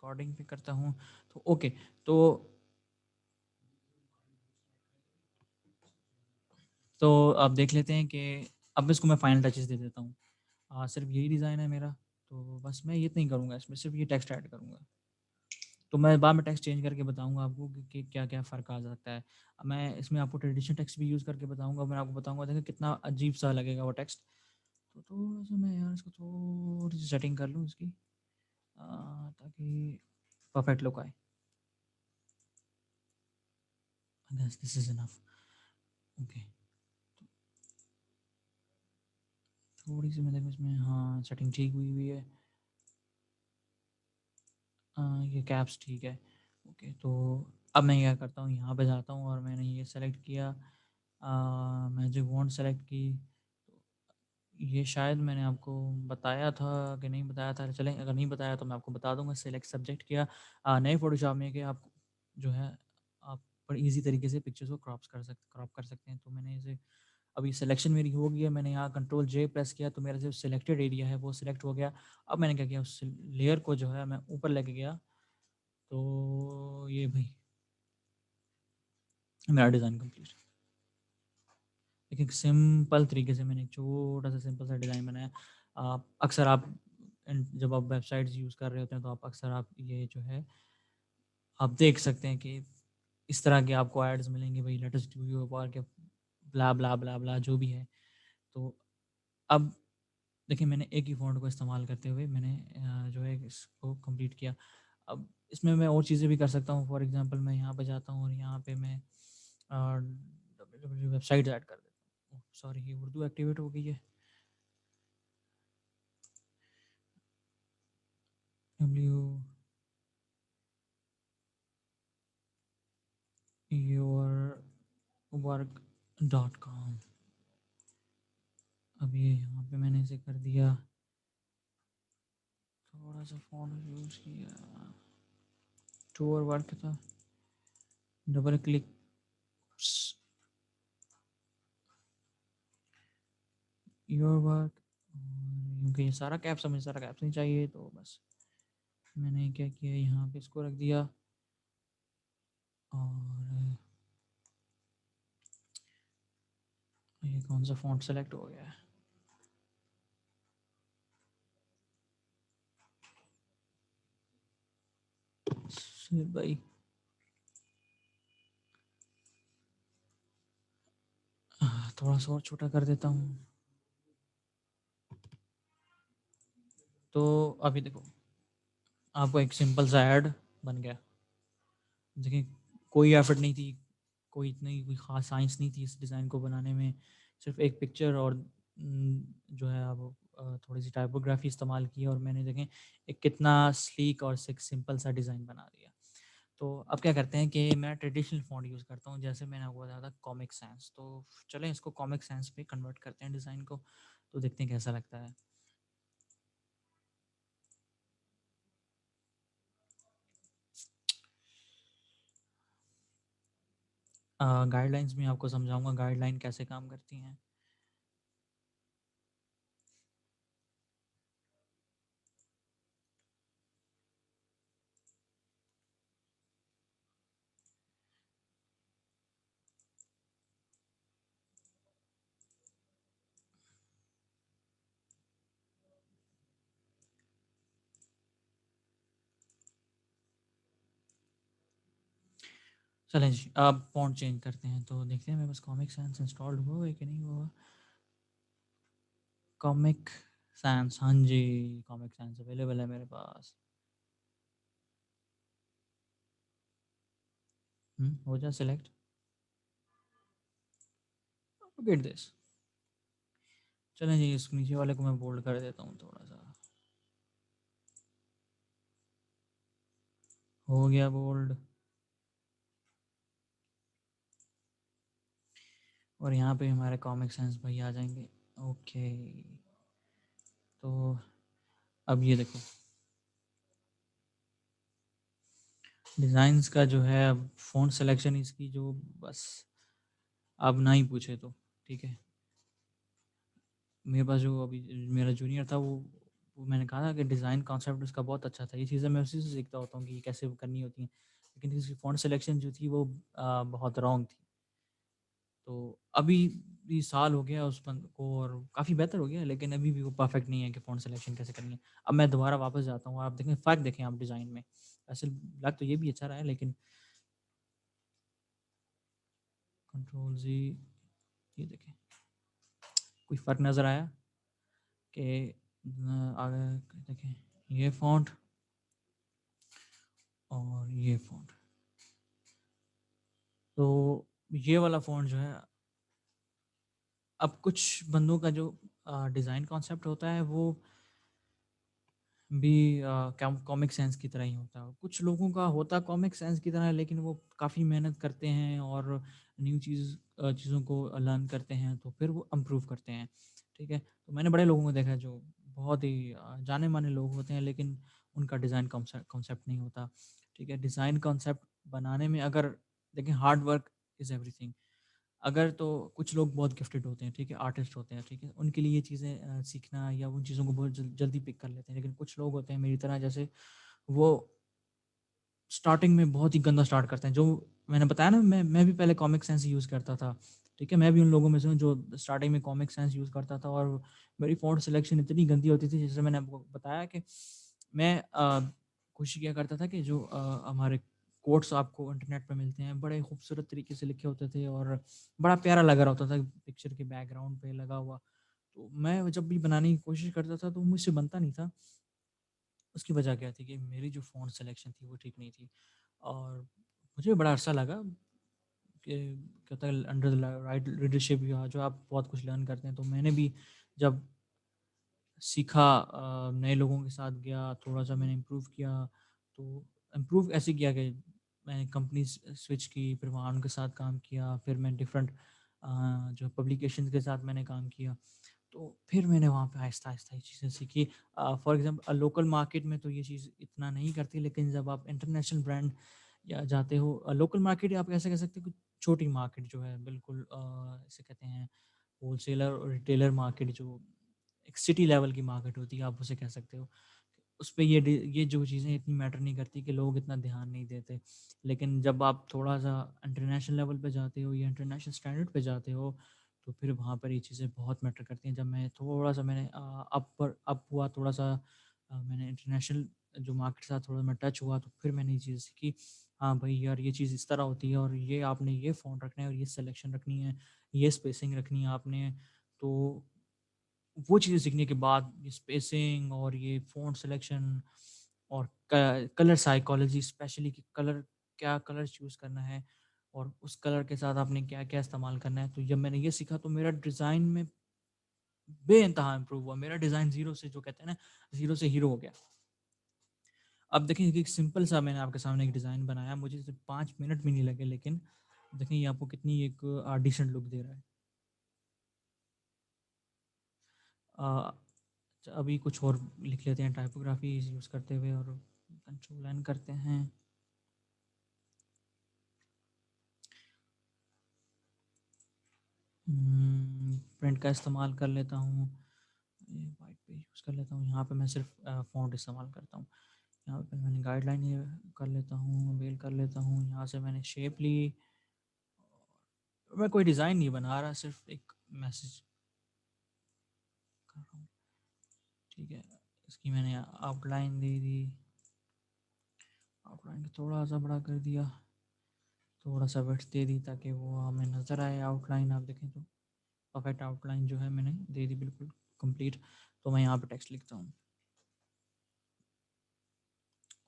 Recording पे करता हूँ। तो ओके, तो अब देख लेते हैं कि अब इसको मैं फाइनल टचेस दे देता हूँ। सिर्फ यही डिज़ाइन है मेरा, तो बस मैं ये नहीं करूँगा, इसमें सिर्फ ये टेक्स्ट ऐड करूँगा। तो मैं बाद में टेक्स्ट चेंज करके बताऊँगा आपको कि क्या-क्या फ़र्क आ सकता है। मैं इसमें आपको ट्रेडिशनल टेक्स्ट भी यूज़ करके बताऊँगा, मैं आपको बताऊँगा देखिए कितना अजीब-सा लगेगा वो टेक्स्ट। तो थोड़ा-सा मैं यार इसको थोड़ी-सी सेटिंग कर लूँ इसकी, ताकि परफेक्ट लुक आए। This is enough. ओके, थोड़ी-सी मतलब इसमें हाँ, सेटिंग ठीक हुई हुई है। ये कैप्स ठीक है। ओके, तो अब मैं क्या करता हूँ, यहाँ पे जाता हूँ और मैंने ये सेलेक्ट किया, मैजिक वॉन्ट सेलेक्ट की। ये शायद मैंने आपको बताया था कि नहीं बताया था, चलें अगर नहीं बताया तो मैं आपको बता दूँगा। सेलेक्ट सब्जेक्ट किया, नए फ़ोटोशॉप में कि आप जो है आप बड़ी ईज़ी तरीके से पिक्चर्स को क्रॉप कर सकते हैं। तो मैंने इसे अभी सिलेक्शन मेरी हो गई है, मैंने यहाँ कंट्रोल जे प्रेस किया तो मेरा जो सिलेक्टेड एरिया है वो सिलेक्ट हो गया। अब मैंने क्या किया, उस लेयर को जो है मैं ऊपर लेके गया, तो ये भई मेरा डिज़ाइन कंप्लीट। देखिए, एक सिंपल तरीके से मैंने एक छोटा-सा सिंपल सा डिज़ाइन बनाया। अक्सर आप जब आप वेबसाइट्स यूज़ कर रहे होते हैं तो आप अक्सर आप ये जो है आप देख सकते हैं कि इस तरह के आपको एड्स मिलेंगे, भई let us do your work, blah, blah, blah, blah जो भी है। तो अब देखिए, मैंने एक ही फ़ॉन्ट को इस्तेमाल करते हुए मैंने जो है इसको कंप्लीट किया। अब इसमें मैं और चीज़ें भी कर सकता हूँ, फॉर एग्ज़ाम्पल मैं यहाँ पे जाता हूँ और यहाँ पे मैं www वेबसाइट्स ऐड कर देता हूँ। ओह! सॉरी, ये उर्दू एक्टिवेट हो गई है। W your work dot com. अब ये यहाँ पे मैंने इसे कर दिया, थोड़ा सा फ़ॉन्ट यूज़ किया, टूर वर्क था, डबल क्लिक, योर वर्क, क्योंकि ये सारा कैप्स, हमें सारा कैप्स नहीं चाहिए, तो बस मैंने क्या किया, यहाँ पे इसको रख दिया और ये कौन सा फ़ॉन्ट सेलेक्ट हो गया है। भाई थोड़ा सा और छोटा कर देता हूँ। तो अभी देखो, आपको एक सिंपल सा ऐड बन गया। देखिए, कोई एफर्ट नहीं थी, कोई ख़ास साइंस नहीं थी इस डिज़ाइन को बनाने में। सिर्फ़ एक पिक्चर और जो है आप थोड़ी-सी टाइपोग्राफ़ी इस्तेमाल की और मैंने देखें एक कितना स्लीक और सिंपल सा डिज़ाइन बना दिया। तो अब क्या करते हैं कि मैं ट्रेडिशनल फ़ॉन्ट यूज़ करता हूँ, जैसे मैंने आपको बताया था कॉमिक sans। तो चलें इसको कॉमिक sans पे कन्वर्ट करते हैं डिज़ाइन को, तो देखते हैं कैसा लगता है। गाइडलाइंस में आपको समझाऊँगा गाइडलाइन कैसे काम करती हैं। चलें जी, अब फ़ॉन्ट चेंज करते हैं, तो देखते हैं मेरे पास कॉमिक sans इंस्टॉल्ड हुआ है कि नहीं हुआ। कॉमिक sans, हाँ जी, कॉमिक sans अवेलेबल है मेरे पास। हो जा सिलेक्ट, गेट दिस। चलें जी, इस नीचे वाले को मैं बोल्ड कर देता हूँ थोड़ा-सा। हो गया बोल्ड, और यहाँ पे हमारे कॉमिक sans भाई आ जाएँगे। ओके, तो अब ये देखो, डिज़ाइंस का जो है अब फ़ॉन्ट सिलेक्शन इसकी जो बस अब ना ही पूछे तो, ठीक है। मेरे पास जो अभी मेरा जूनियर था वो वो मैंने कहा था कि डिज़ाइन कॉन्सेप्ट उसका बहुत अच्छा था। ये चीज़ें मैं उसी से सीखता होता हूँ कि कैसे करनी होती हैं। लेकिन इसकी फ़ॉन्ट सिलेक्शन जो थी वो बहुत रॉन्ग थी। तो अभी भी साल हो गया उस बंद को और काफ़ी बेहतर हो गया, लेकिन अभी भी वो परफेक्ट नहीं है कि फ़ॉन्ट सिलेक्शन कैसे करनी है। अब मैं दोबारा वापस जाता हूँ और आप देखें फ़र्क देखें आप डिज़ाइन में। वैसे लग तो ये भी अच्छा रहा है, लेकिन कंट्रोल ज़ी, ये देखें, कोई फ़र्क नज़र आया कि आगे देखें ये फ़ॉन्ट और ये फ़ॉन्ट। तो ये वाला फ़ॉन्ट जो है, अब कुछ बंदों का जो डिज़ाइन कॉन्सेप्ट होता है वो भी कॉमिक सेंस की तरह ही होता है। कुछ लोगों का होता कॉमिक सेंस की तरह है, लेकिन वो काफ़ी मेहनत करते हैं और न्यू चीज़ों को लर्न करते हैं, तो फिर वो इम्प्रूव करते हैं, ठीक है? तो मैंने बड़े लोगों को देखा है जो बहुत ही जाने-माने लोग होते हैं, लेकिन उनका डिज़ाइन कॉन्सेप्ट नहीं होता, ठीक है? डिज़ाइन कॉन्सेप्ट बनाने में अगर देखिए हार्ड वर्क इज़ एवरीथिंग। अगर तो कुछ लोग बहुत गिफ्टेड होते हैं, ठीक है, आर्टिस्ट होते हैं, ठीक है, उनके लिए ये चीज़ें सीखना या उन चीज़ों को बहुत जल्दी पिक कर लेते हैं। लेकिन कुछ लोग होते हैं मेरी तरह, जैसे वो स्टार्टिंग में बहुत ही गंदा स्टार्ट करते हैं। जो मैंने बताया ना, मैं भी पहले कॉमिक सेंस यूज़ करता था, ठीक है, मैं भी उन लोगों में से हूँ जो स्टार्टिंग में कॉमिक सेंस यूज़ करता था और मेरी फ़ॉन्ट सिलेक्शन इतनी गंदी होती थी, जैसे मैंने आपको बताया कि मैं कोशिश किया करता था कि जो हमारे कोट्स आपको इंटरनेट पे मिलते हैं, बड़े खूबसूरत तरीके से लिखे होते थे और बड़ा प्यारा लग रहा होता था पिक्चर के बैकग्राउंड पे लगा हुआ। तो मैं जब भी बनाने की कोशिश करता था, तो मुझसे बनता नहीं था। उसकी वजह क्या थी कि मेरी जो फ़ॉन्ट सिलेक्शन थी, वो ठीक नहीं थी और मुझे बड़ा अरसा लगा कि क्या होता है अंडर द राइट लीडरशिप या जो आप बहुत कुछ लर्न करते हैं, तो मैंने भी जब सीखा, नए लोगों के साथ गया, थोड़ा-सा मैंने इम्प्रूव किया, तो इम्प्रूव ऐसे किया कि मैंने कंपनी स्विच की, फिर वहाँ उनके साथ काम किया, फिर मैं डिफरेंट जो पब्लिकेशंस के साथ मैंने काम किया, तो फिर मैंने वहाँ पे आहिस्ता-आहिस्ता ये चीज़ें सीखी। फॉर एग्ज़ाम्पल लोकल मार्केट में तो ये चीज़ इतना नहीं करती, लेकिन जब आप इंटरनेशनल ब्रांड या जाते हो, लोकल मार्केट आप ऐसे कह सकते हो कि छोटी मार्केट जो है बिल्कुल, इसे कहते हैं होलसेलर और रिटेलर मार्केट, जो एक सिटी लेवल की मार्केट होती है, आप उसे कह सकते हो। उसपे ये जो चीज़ें इतनी मैटर नहीं करती कि लोग इतना ध्यान नहीं देते। लेकिन जब आप थोड़ा-सा इंटरनेशनल लेवल पे जाते हो या इंटरनेशनल स्टैंडर्ड पे जाते हो, तो फिर वहाँ पर ये चीज़ें बहुत मैटर करती हैं। जब मैं थोड़ा-सा मैंने अप हुआ थोड़ा-सा, मैंने इंटरनेशनल जो मार्केट के साथ थोड़ा मैं टच हुआ, तो फिर मैंने ये चीज़ सीखी। हाँ भाई यार, ये चीज़ इस तरह होती है और ये आपने ये फ़ॉन्ट रखना है और ये सिलेक्शन रखनी है, ये स्पेसिंग रखनी है आपने। तो वो चीज़ें सीखने के बाद ये स्पेसिंग और ये फ़ॉन्ट सिलेक्शन और कलर साइकोलॉजी, स्पेशली कि क्या कलर चूज़ करना है और उस कलर के साथ आपने क्या-क्या इस्तेमाल करना है। तो जब मैंने ये सीखा, तो मेरा डिज़ाइन में बेइंतहा इम्प्रूव हुआ। मेरा डिज़ाइन ज़ीरो से, जो कहते हैं ना, ज़ीरो से हीरो हो गया। अब देखिए कि एक सिंपल सा मैंने आपके सामने एक डिज़ाइन बनाया, मुझे सिर्फ़ 5 मिनट भी नहीं लगे, लेकिन देखिए ये आपको कितनी एक डिसेंट लुक दे रहा है। अ, अभी कुछ और लिख लेते हैं टाइपोग्राफ़ी यूज़ करते हुए और कंट्रोल एन करते हैं। प्रिंट का इस्तेमाल कर लेता हूँ। ये व्हाइट पेज यूज़ कर लेता हूँ। यहाँ पे मैं सिर्फ़ फ़ॉन्ट इस्तेमाल करता हूँ। यहाँ पे मैंने गाइडलाइन ये कर लेता हूँ, मेल कर लेता हूँ। यहाँ से मैंने शेप ली। मैं कोई डिज़ाइन नहीं बना रहा, सिर्फ़ एक मैसेज कर रहा हूँ, ठीक है। इसकी मैंने आउटलाइन दे दी, आउटलाइन को थोड़ा-सा बड़ा कर दिया, थोड़ा-सा विड्थ दे दी ताकि वो हमें नज़र आए आउटलाइन, आप देखें तो। परफेक्ट आउटलाइन जो है मैंने दे दी, बिल्कुल कंप्लीट। तो मैं यहाँ पे टेक्स्ट लिखता हूँ।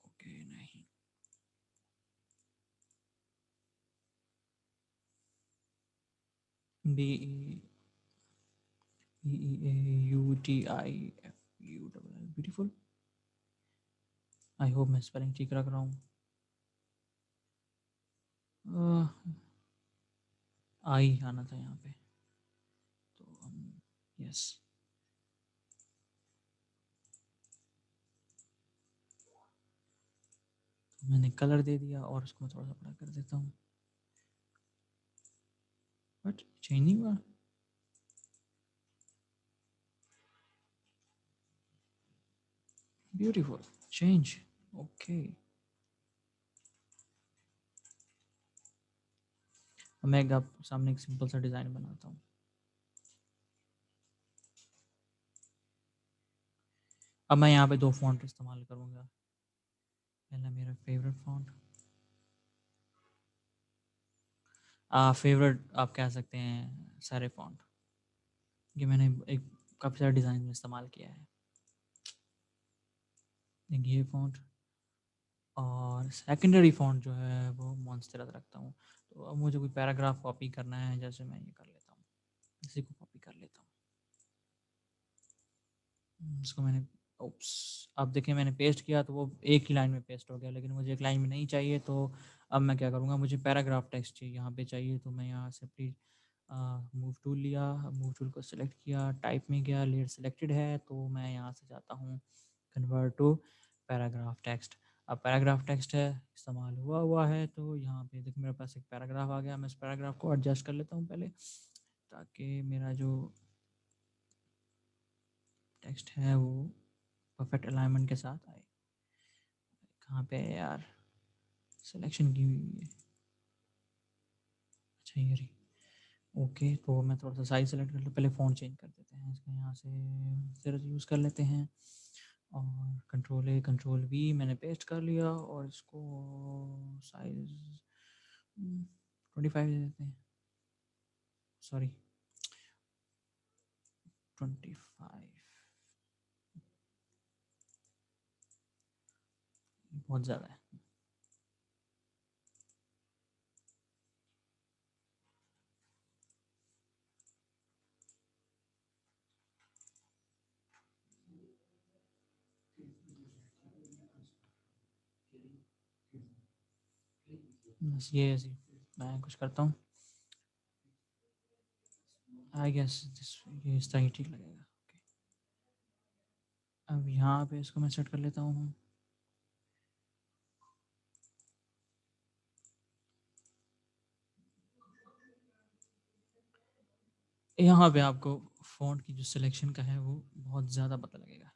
ओके, नहीं, BEEAUTIFUL, ब्यूटीफुल। आई होप मैं स्पेलिंग ठीक रख रहा हूँ। आई आना था यहाँ पे, तो यस, मैंने कलर दे दिया और उसको मैं थोड़ा सा बड़ा कर देता हूँ। बट चेंज नहीं हुआ। Beautiful change. ओके, मैं एक आप सामने एक सिंपल सा डिज़ाइन बनाता हूँ। अब मैं यहाँ पे दो फॉन्ट इस्तेमाल करूँगा। पहला मेरा फेवरेट फॉन्ट, फेवरेट आप कह सकते हैं सारे फॉन्ट। ये मैंने एक काफ़ी सारे डिज़ाइन में इस्तेमाल किया है। एक ये फॉन्ट, और सेकेंडरी फॉन्ट जो है वो मॉन्स्टेरा रखता हूँ। तो अब मुझे कोई पैराग्राफ कॉपी करना है, जैसे मैं ये कर लेता हूँ, इसी को कॉपी कर लेता हूँ। इसको मैंने, ओप्स, अब देखिए मैंने पेस्ट किया तो वो एक ही लाइन में पेस्ट हो गया, लेकिन मुझे एक लाइन में नहीं चाहिए। तो अब मैं क्या करूँगा, मुझे पैराग्राफ टेक्स्ट चाहिए, यहाँ पे चाहिए। तो मैं यहाँ से प्लीज मूव टूल लिया, मूव टूल को सिलेक्ट किया, टाइप में गया, लेयर सिलेक्टेड है, तो मैं यहाँ से जाता हूँ कन्वर्ट टू पैराग्राफ टेक्स्ट। अब पैराग्राफ टेक्स्ट है, इस्तेमाल हुआ हुआ है, तो यहाँ पे देखो मेरे पास एक पैराग्राफ आ गया। मैं इस पैराग्राफ को एडजस्ट कर लेता हूँ पहले, ताकि मेरा जो टेक्स्ट है वो परफेक्ट अलाइनमेंट के साथ आए। कहाँ पे है यार, सिलेक्शन की हुई है, अच्छा ये रही। ओके, तो मैं थोड़ा सा साइज सेलेक्ट कर लूँ, पहले फ़ॉन्ट चेंज कर देते हैं इसका, यहाँ से सिर्फ यूज़ कर लेते हैं, और कंट्रोल ए कंट्रोल वी मैंने पेस्ट कर लिया, और इसको साइज 25 दे देते हैं, सॉरी 25, बहुत ज़्यादा है। बस ये ऐसी मैं कुछ करता हूँ, आई गेस ये इस तरह ही ठीक लगेगा। ओके, अब यहाँ पे इसको मैं सेट कर लेता हूँ। यहाँ पे आपको फ़ॉन्ट की जो सिलेक्शन का है वो बहुत ज़्यादा पता लगेगा।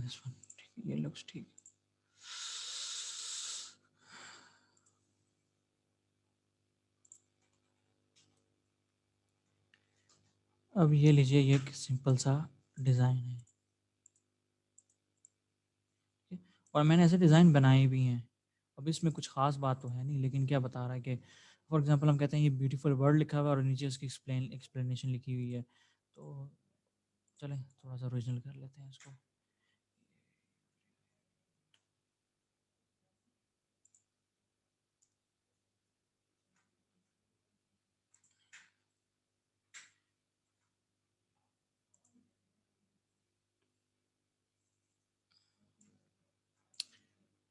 दिस वन ठीक, ये लुक्स ठीक। अब ये लीजिए, ये एक सिंपल सा डिज़ाइन है, ठीक है? और मैंने ऐसे डिज़ाइन बनाए भी हैं। अब इसमें कुछ ख़ास बात तो है नहीं, लेकिन क्या बता रहा है कि फॉर एग्ज़ाम्पल हम कहते हैं ये ब्यूटीफुल वर्ड लिखा हुआ है और नीचे उसकी एक्सप्लेनेशन लिखी हुई है। तो चलें थोड़ा-सा ओरिजिनल कर लेते हैं इसको।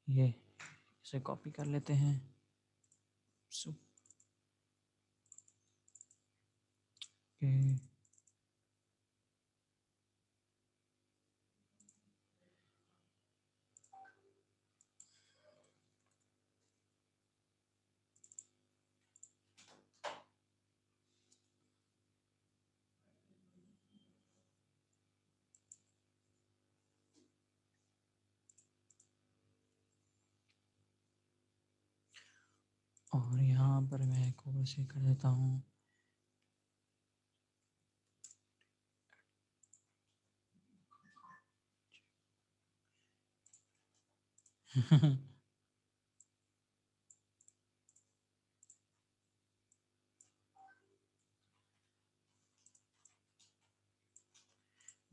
ये इसे कॉपी कर लेते हैं। सो के और यहाँ पर मैं एक और से कर देता हूँ।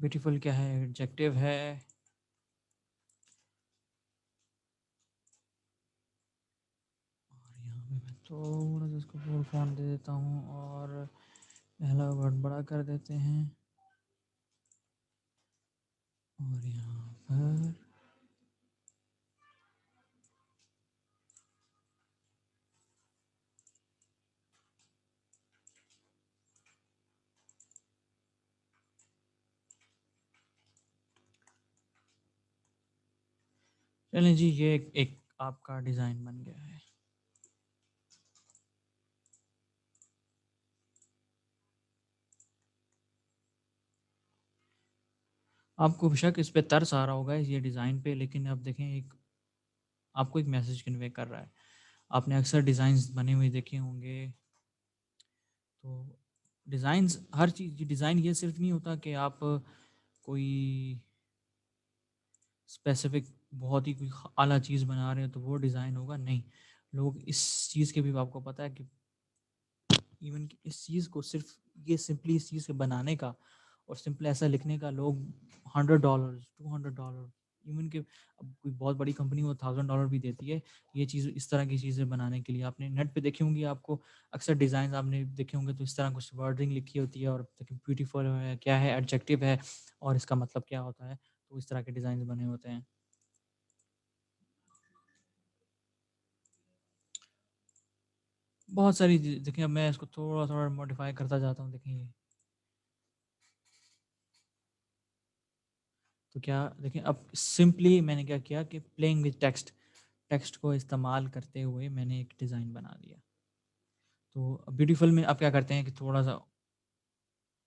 ब्यूटीफुल क्या है, एडजेक्टिव है। और यहाँ पे मैं थोड़ा सा इसको फुल फॉन्ट दे देता हूँ, और पहला वर्ड बड़ा कर देते हैं और यहाँ पर चलें जी, ये एक आपका डिज़ाइन बन गया है। आपको बेशक इस पे तरस आ रहा होगा ये डिज़ाइन पे, लेकिन अब देखें आपको एक मैसेज कन्वे कर रहा है। आपने अक्सर डिज़ाइंस बने हुए देखे होंगे, तो डिज़ाइंस हर चीज़ डिज़ाइन ये सिर्फ नहीं होता कि आप कोई स्पेसिफिक बहुत ही कोई आला चीज़ बना रहे हो तो वो डिज़ाइन होगा, नहीं। लोग इस चीज़ के भी आपको पता है कि इवन कि इस चीज़ को सिर्फ ये सिंपली इस चीज़ के बनाने का और सिंपल ऐसा लिखने का लोग $100 $200 इवन कि अब कोई बहुत बड़ी कंपनी वो $1000 भी देती है ये चीज़ इस तरह की चीज़ें बनाने के लिए। आपने नेट पे देखी होंगी, आपको अक्सर डिज़ाइन आपने देखे होंगे तो इस तरह कुछ वर्डिंग लिखी होती है और ब्यूटीफुल है, क्या है, एडजेक्टिव है और इसका मतलब क्या होता है, तो इस तरह के डिज़ाइन बने होते हैं। बहुत सारी देखिए, अब मैं इसको थोड़ा थोड़ा मॉडिफाई करता जाता हूँ। देखिए, तो क्या देखिए, अब सिंपली मैंने क्या किया कि प्लेइंग विद टेक्स्ट टेक्स्ट को इस्तेमाल करते हुए मैंने एक डिज़ाइन बना दिया। तो ब्यूटीफुल में आप क्या करते हैं कि थोड़ा-सा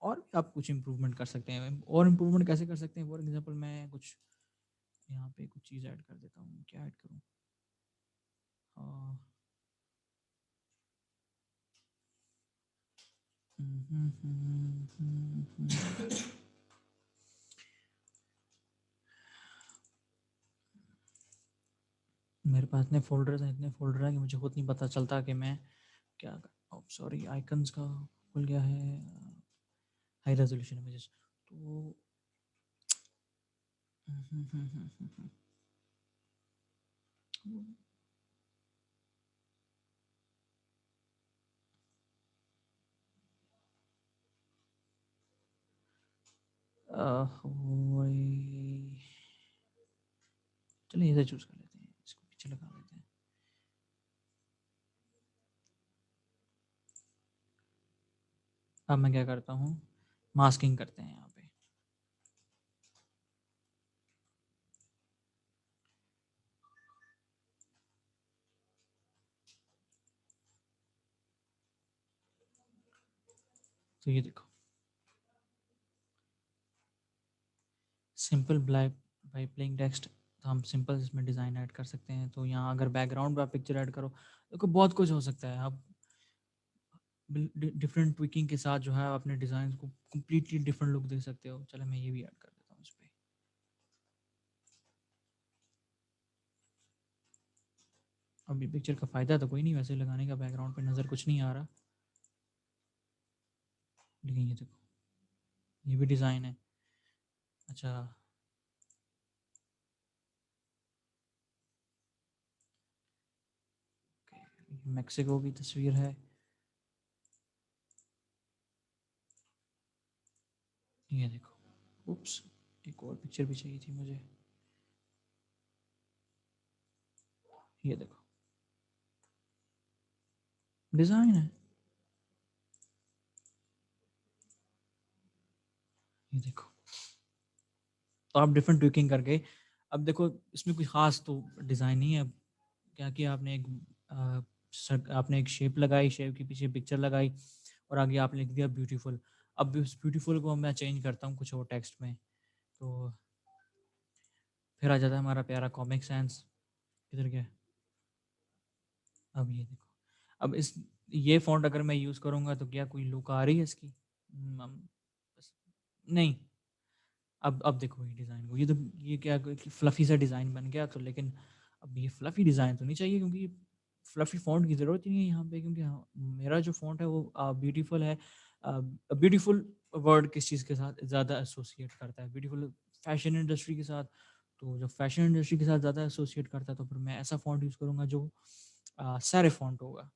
और भी आप कुछ इम्प्रूवमेंट कर सकते हैं। और इम्प्रूवमेंट कैसे कर सकते हैं? फॉर एग्ज़ाम्पल मैं कुछ यहाँ पे कुछ चीज़ ऐड कर देता हूँ। क्या ऐड करूँ? अ, हुँ, हुँ, हुँ, हुँ, हुँ। मेरे पास इतने फ़ोल्डर हैं कि मुझे खुद नहीं पता चलता कि मैं क्या ओह सॉरी, आइकन्स का खुल गया है। हाई रेज़ोल्यूशन इमेजेस तो हुँ, हुँ, हुँ, हुँ, हुँ, हुँ। वही चलिए इसे चूज़ कर लेते हैं, इसको पीछे लगा देते हैं। अब मैं क्या करता हूँ, मास्किंग करते हैं यहाँ पे। तो ये देखो, simple black by playing text, तो हम सिंपल इसमें डिज़ाइन ऐड कर सकते हैं। तो यहाँ अगर बैकग्राउंड पे आप पिक्चर ऐड करो, देखो बहुत कुछ हो सकता है। आप डिफरेंट ट्विकिंग के साथ जो है अपने डिज़ाइन को कंप्लीटली डिफरेंट लुक दे सकते हो। चलो मैं ये भी ऐड कर देता हूँ इस पे। अभी पिक्चर का फ़ायदा तो कोई नहीं वैसे लगाने का, बैकग्राउंड पे नज़र कुछ नहीं आ रहा, लेकिन ये देखो, ये भी डिज़ाइन है। अच्छा, मेक्सिको की तस्वीर है, ये देखो। उप्स, एक और पिक्चर भी चाहिए थी मुझे। ये देखो, डिज़ाइन है, ये देखो। तो आप डिफरेंट ट्विकिंग करके अब देखो, इसमें कोई ख़ास तो डिज़ाइन नहीं है। अब क्या किया आपने, एक आपने एक शेप लगाई, शेप के पीछे पिक्चर लगाई और आगे आपने लिख दिया ब्यूटीफुल। अब उस ब्यूटीफुल को मैं चेंज करता हूँ कुछ और टेक्स्ट में, तो फिर आ जाता है हमारा प्यारा कॉमिक सेंस। किधर गया? अब ये देखो, अब इस ये फ़ॉन्ट अगर मैं यूज़ करूँगा तो क्या कोई लुक आ रही है इसकी? बस नहीं। अब देखो ये डिज़ाइन को, ये तो ये क्या कोई फ्लफ़ी सा डिज़ाइन बन गया, तो लेकिन अब ये फ्लफ़ी डिज़ाइन तो नहीं चाहिए, क्योंकि फ्लफ़ी फ़ॉन्ट की ज़रूरत ही नहीं है यहाँ पे, क्योंकि मेरा जो फ़ॉन्ट है वो ब्यूटीफुल है। ब्यूटीफुल वर्ड किस चीज़ के साथ ज़्यादा एसोसिएट करता है? ब्यूटीफुल फ़ैशन इंडस्ट्री के साथ। तो जब फ़ैशन इंडस्ट्री के साथ ज़्यादा एसोसिएट करता है तो फिर मैं ऐसा फ़ॉन्ट यूज़ करूँगा जो सेरिफ़ फ़ॉन्ट होगा।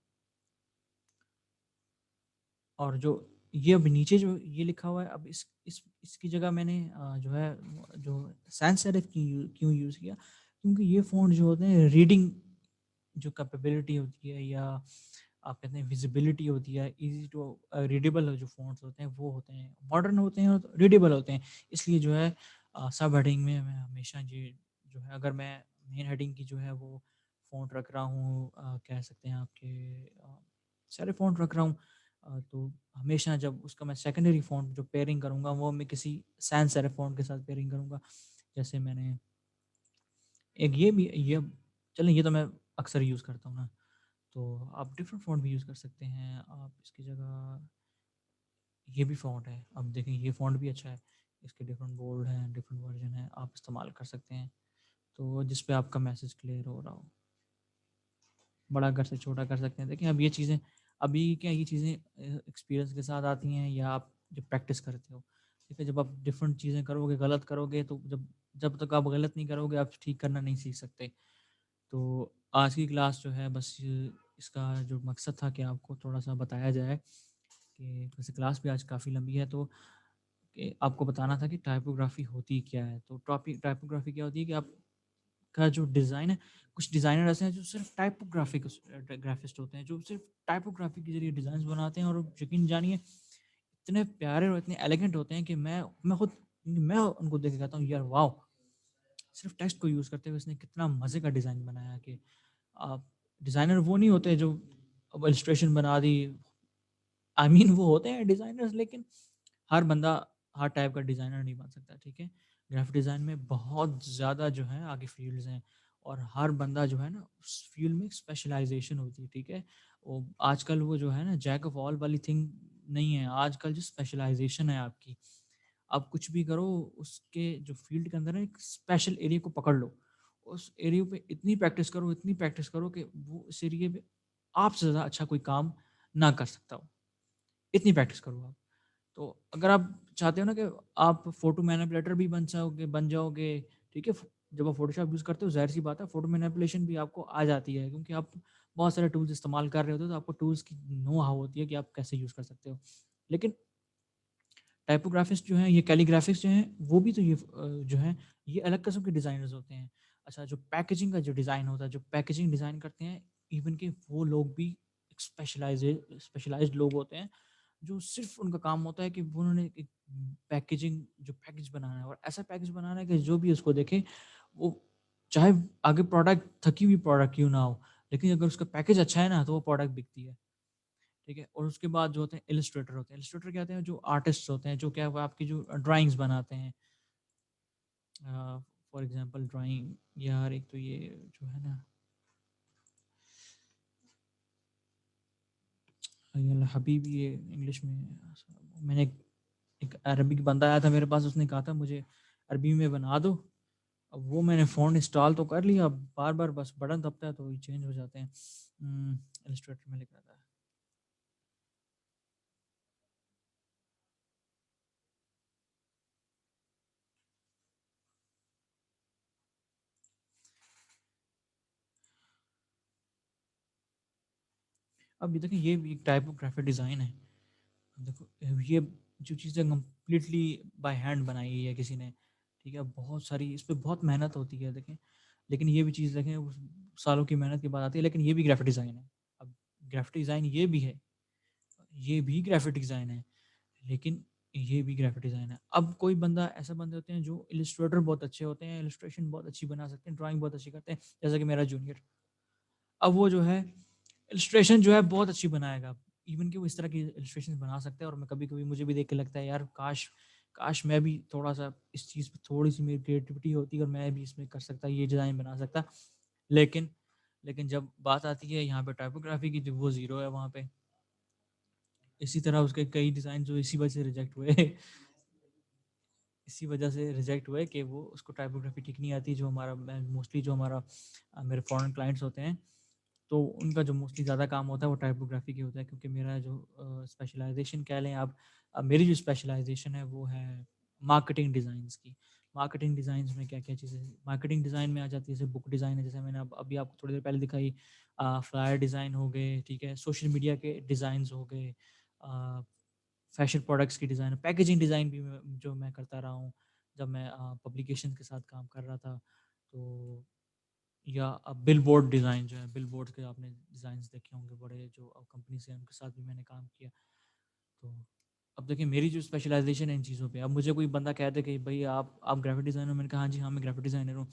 और जो ये अब नीचे जो ये लिखा हुआ है, अब इसकी जगह मैंने जो है जो सैंस सेरिफ क्यों यूज़ किया? क्योंकि ये फ़ॉन्ट जो होते हैं रीडिंग जो कैपेबिलिटी होती है, या आप कहते हैं विजिबिलिटी होती है, ईज़ी टू रीडेबल जो फ़ॉन्ट्स होते हैं वो होते हैं, मॉडर्न होते हैं और रीडेबल होते हैं। इसलिए जो है सब हेडिंग में मैं हमेशा ये जो है, अगर मैं मेन हेडिंग की जो है वो फ़ॉन्ट रख रहा हूँ, कह सकते हैं आपके सारे फ़ॉन्ट रख रहा हूँ, तो हमेशा जब उसका मैं सेकेंडरी फ़ॉन्ट जो पेयरिंग करूँगा वो मैं किसी सैंस सेरिफ फ़ॉन्ट के साथ पेयरिंग करूँगा। जैसे मैंने एक ये भी ये चलें, ये तो मैं अक्सर यूज़ करता हूँ ना, तो आप डिफरेंट फ़ॉन्ट भी यूज़ कर सकते हैं। आप इसकी जगह ये भी फ़ॉन्ट है, अब देखें ये फ़ॉन्ट भी अच्छा है, इसके डिफरेंट बोल्ड हैं, डिफरेंट वर्ज़न हैं, आप इस्तेमाल कर सकते हैं, तो जिस पे आपका मैसेज क्लियर हो रहा हो। बड़ा कर से छोटा कर सकते हैं। देखिए अब ये चीज़ें अभी क्या ये चीज़ें एक्सपीरियंस के साथ आती हैं, या आप जब प्रैक्टिस करते हो। ठीक है, जब आप डिफरेंट चीज़ें करोगे, गलत करोगे, तो जब जब तक आप गलत नहीं करोगे, आप ठीक करना नहीं सीख सकते। तो आज की क्लास जो है बस इसका जो मकसद था कि आपको थोड़ा-सा बताया जाए कि वैसे क्लास भी आज काफ़ी लंबी है, तो कि आपको बताना था कि टाइपोग्राफ़ी होती क्या है। तो टाइपोग्राफ़ी क्या होती है कि आपका जो डिज़ाइन है, कुछ डिज़ाइनर ऐसे हैं जो सिर्फ़ ग्राफ़िस्ट होते हैं, जो सिर्फ़ टाइपोग्राफ़ी के ज़रिए डिज़ाइन्स बनाते हैं, और यकीन जानिए इतने प्यारे और इतने एलिगेंट होते हैं कि मैं खुद मैं उनको देख के कहता हूँ यार वाओ! सिर्फ़ टेक्स्ट को यूज़ करते हुए इसने कितना मज़े का डिज़ाइन बनाया, कि आप डिज़ाइनर वो नहीं होते जो अब इलस्ट्रेशन बना दी। आई मीन वो होते हैं डिज़ाइनर्स, लेकिन हर बंदा हर टाइप का डिज़ाइनर नहीं बन सकता, ठीक है? ग्राफ़िक डिज़ाइन में बहुत ज़्यादा जो है आगे फ़ील्ड्स हैं, और हर बंदा जो है ना उस फ़ील्ड में स्पेशलाइज़ेशन होती है, ठीक है? वो आजकल वो जो है ना जैक ऑफ ऑल वाली थिंग नहीं है, आजकल जो स्पेशलाइज़ेशन है आपकी, आप कुछ भी करो उसके जो फ़ील्ड के अंदर है एक स्पेशल एरिया को पकड़ लो। उस एरिया पे इतनी प्रैक्टिस करो कि वो उस एरिया पे आपसे ज़्यादा अच्छा कोई काम ना कर सकता हो। इतनी प्रैक्टिस करो आप। तो अगर आप चाहते हो ना कि आप फ़ोटो मैनिपुलेटर भी बन जाओगे, ठीक है? जब आप फ़ोटोशॉप यूज़ करते हो ज़ाहिर-सी बात है फ़ोटो मैनिपुलेशन भी आपको आ जाती है, क्योंकि आप बहुत सारे टूल्स इस्तेमाल कर रहे होते हो, तो आपको टूल्स की नो हाउ होती है कि आप कैसे यूज़ कर सकते हो। लेकिन टाइपोग्राफिस्ट जो हैं, ये कैलीग्राफिस्ट जो हैं, वो भी तो जो हैं, ये अलग किस्म के डिज़ाइनर्स होते हैं। अच्छा, जो पैकेजिंग का जो डिज़ाइन होता है, जो पैकेजिंग डिज़ाइन करते हैं, इवन कि वो लोग भी एक स्पेशलाइज़्ड लोग होते हैं, जो सिर्फ़ उनका काम होता है कि वो उन्होंने एक जो पैकेज बनाना है, और ऐसा पैकेज बनाना है कि जो भी उसको देखे, वो चाहे आगे प्रोडक्ट थकी हुई प्रोडक्ट क्यों ना हो, लेकिन अगर उसका पैकेज अच्छा है ना, तो वो प्रोडक्ट बिकती है। ठीक है? और उसके बाद जो होते हैं इलस्ट्रेटर होते हैं। इलस्ट्रेटर क्या होते हैं? जो आर्टिस्ट्स होते हैं, जो क्या वो आपकी जो ड्राइंग्स बनाते हैं। फॉर एग्ज़ाम्पल ड्राइंग, यार एक तो ये जो है ना, ये हबीबी ये इंग्लिश में, मैंने एक अरबिक बंदा आया था मेरे पास, उसने कहा था मुझे अरबी में बना दो। अब वो मैंने फ़ॉन्ट इंस्टॉल तो कर लिया, अब बार-बार बस बटन दबता है तो ये चेंज हो जाते हैं। इलस्ट्रेटर में लिख रहा था। अब ये देखिए, ये भी एक टाइप ऑफ ग्राफ़िक डिज़ाइन है। देखो ये जो चीज़ें कंप्लीटली बाय हैंड बनाई गई है किसी ने, ठीक है? बहुत सारी इस पे बहुत मेहनत होती है देखें, लेकिन ये भी चीज़ देखें उस सालों की मेहनत के बाद आती है, लेकिन ये भी ग्राफ़िक डिज़ाइन है। अब ग्राफ़िक डिज़ाइन ये भी है, ये भी ग्राफ़िक डिज़ाइन है, लेकिन ये भी ग्राफ़िक डिज़ाइन है। अब कोई बंदा ऐसे बंदे होते हैं जो इलस्ट्रेटर बहुत अच्छे होते हैं, इलस्ट्रेशन बहुत अच्छी बना सकते हैं, ड्राइंग बहुत अच्छी करते हैं, जैसे कि मेरा जूनियर। अब वो जो है इलस्ट्रेशन जो है बहुत अच्छी बनाएगा। इवन कि वो इस तरह की इलस्ट्रेशंस बना सकता है, और मैं कभी-कभी मुझे भी देख के लगता है यार काश काश मैं भी थोड़ा-सा इस चीज़ पे थोड़ी-सी मेरी क्रिएटिविटी होती और मैं भी इसमें कर सकता, ये डिज़ाइन बना सकता। लेकिन लेकिन जब बात आती है यहाँ पे टाइपोग्राफी की, तो वो ज़ीरो है वहाँ पे। इसी तरह उसके कई डिज़ाइन जो इसी वजह से रिजेक्ट हुए। इसी वजह से रिजेक्ट हुए कि वो उसको टाइपोग्राफी ठीक नहीं आती, जो हमारा मैं मोस्टली जो हमारा मेरे फॉरेन क्लाइंट्स होते हैं, तो उनका जो मोस्टली ज़्यादा काम होता है वो टाइपोग्राफी की होता है, क्योंकि मेरा जो स्पेशलाइजेशन कह लें आप, मेरी जो स्पेशलाइजेशन है वो है मार्केटिंग डिज़ाइंस की। मार्केटिंग डिज़ाइंस में क्या-क्या चीज़ें, मार्केटिंग डिज़ाइन में आ जाती है, जैसे बुक डिज़ाइन है, जैसे मैंने अब अभी आपको थोड़ी देर पहले दिखाई, फ्लायर डिज़ाइन हो गए, ठीक है, सोशल मीडिया के डिज़ाइंस हो गए, फ़ैशन प्रोडक्ट्स की डिज़ाइन, पैकेजिंग डिज़ाइन भी जो मैं करता रहा हूँ, जब मैं पब्लिकेशंस के साथ काम कर रहा था। तो या बिलबोर्ड डिज़ाइन जो है, बिलबोर्ड के आपने डिज़ाइन्स देखे होंगे बड़े जो कंपनीज़ हैं, उनके साथ भी मैंने काम किया। तो अब देखिए मेरी जो स्पेशलाइज़ेशन है इन चीज़ों पे, अब मुझे कोई बंदा कह दे कि भई आप ग्राफ़िक डिज़ाइनर हो? मैंने कहा हाँ जी, हाँ, मैं ग्राफ़िक डिज़ाइनर हूँ।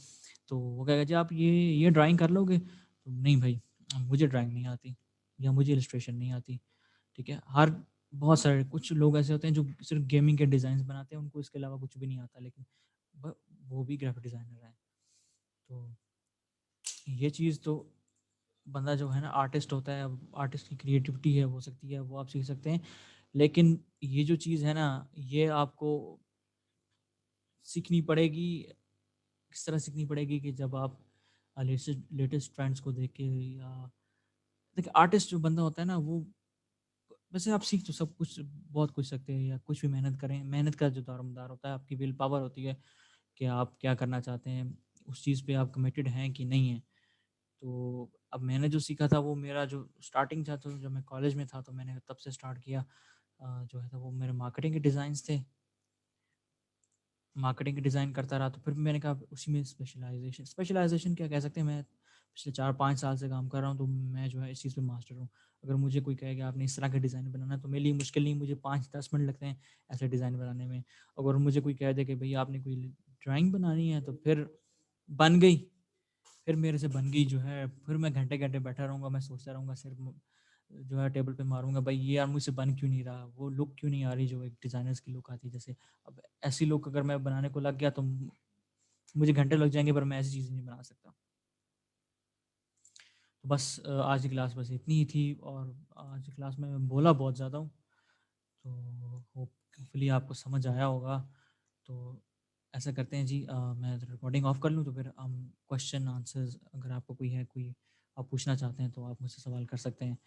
तो वो कहेगा जी आप ये ड्राइंग कर लोगे? तो नहीं भाई, मुझे ड्राइंग नहीं आती या मुझे इलस्ट्रेशन नहीं आती, ठीक है? बहुत सारे कुछ लोग ऐसे होते हैं जो सिर्फ़ गेमिंग के डिज़ाइन्स बनाते हैं, उनको इसके अलावा कुछ भी नहीं आता, लेकिन ब वो भी ग्राफ़िक डिज़ाइनर हैं। तो ये चीज़ तो बंदा जो है ना आर्टिस्ट होता है, अब आर्टिस्ट की क्रिएटिविटी है, हो सकती है, वो आप सीख सकते हैं। लेकिन ये जो चीज़ है ना, ये आपको सीखनी पड़ेगी, किस तरह सीखनी पड़ेगी कि जब आप लेटेस्ट लेटेस्ट ट्रेंड्स को देख के या देखिए आर्टिस्ट जो बंदा होता है ना, वो वैसे आप सीख तो सब कुछ बहुत कुछ सकते हैं या कुछ भी मेहनत करें, मेहनत का जो दारोमदार होता है, आपकी विल पावर होती है कि आप क्या करना चाहते हैं, उस चीज़ पे आप कमिटेड हैं कि नहीं हैं। तो अब मैंने जो सीखा था वो मेरा जो स्टार्टिंग था, तो जब मैं कॉलेज में था तो मैंने तब से स्टार्ट किया। जो है था वो मेरे मार्केटिंग के डिज़ाइन्स थे। मार्केटिंग की डिज़ाइन करता रहा, तो फिर मैंने कहा उसी में स्पेशलाइज़ेशन स्पेशलाइज़ेशन क्या कह सकते हैं, मैं पिछले 4-5 साल से काम कर रहा हूँ, तो मैं जो है इस चीज़ पे मास्टर हूँ। अगर मुझे कोई कहे कि आपने इस तरह का डिज़ाइन बनाना है, तो मेरे लिए मुश्किल नहीं, मुझे 5-10 मिनट लगते हैं ऐसे डिज़ाइन बनाने में। अगर मुझे कोई कह दे कि भई आपने कोई ड्राइंग बनानी है, तो फिर बन गई। फिर मेरे से बन गई जो है, फिर मैं घंटे-घंटे बैठा रहूँगा, मैं सोचता रहूँगा, सिर जो है टेबल पे मारूँगा, भाई ये यार मुझसे बन क्यों नहीं रहा? वो लुक क्यों नहीं आ रही जो एक डिज़ाइनर्स की लुक आती है जैसे। अब ऐसी लुक अगर मैं बनाने को लग गया तो मुझे घंटे लग जाएँगे, पर मैं ऐसी चीज़ नहीं बना सकता। तो बस आज की क्लास बस इतनी ही थी, और आज की क्लास में मैं बोला बहुत ज़्यादा हूँ, तो होपफुली आपको समझ आया होगा। तो ऐसा करते हैं जी, मैं रिकॉर्डिंग ऑफ कर लूँ, तो फिर हम क्वेश्चन आंसर्स अगर आपको कोई है, कोई आप पूछना चाहते हैं, तो आप मुझसे सवाल कर सकते हैं।